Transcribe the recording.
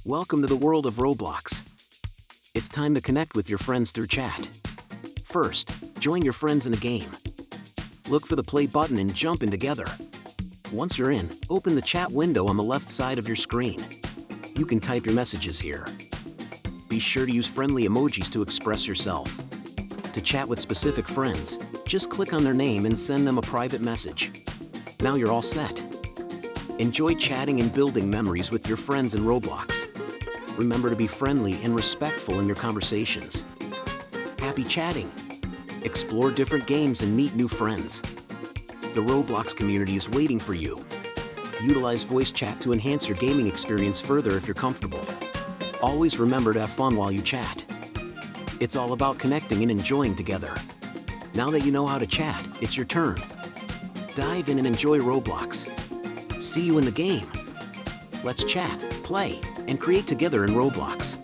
Welcome to the world of Roblox. It's time to connect with your friends through chat. First, join your friends in a game. Look for the play button and jump in together. Once you're in, open the chat window on the left side of your screen. You can type your messages here. Be sure to use friendly emojis to express yourself. To chat with specific friends, just click on their name and send them a private message. Now you're all set. Enjoy chatting and building memories with your friends in Roblox. Remember to be friendly and respectful in your conversations. Happy chatting! Explore different games and meet new friends. The Roblox community is waiting for you. Utilize voice chat to enhance your gaming experience further if you're comfortable. Always remember to have fun while you chat. It's all about connecting and enjoying together. Now that you know how to chat, it's your turn. Dive in and enjoy Roblox. See you in the game. Let's chat, play, and create together in Roblox.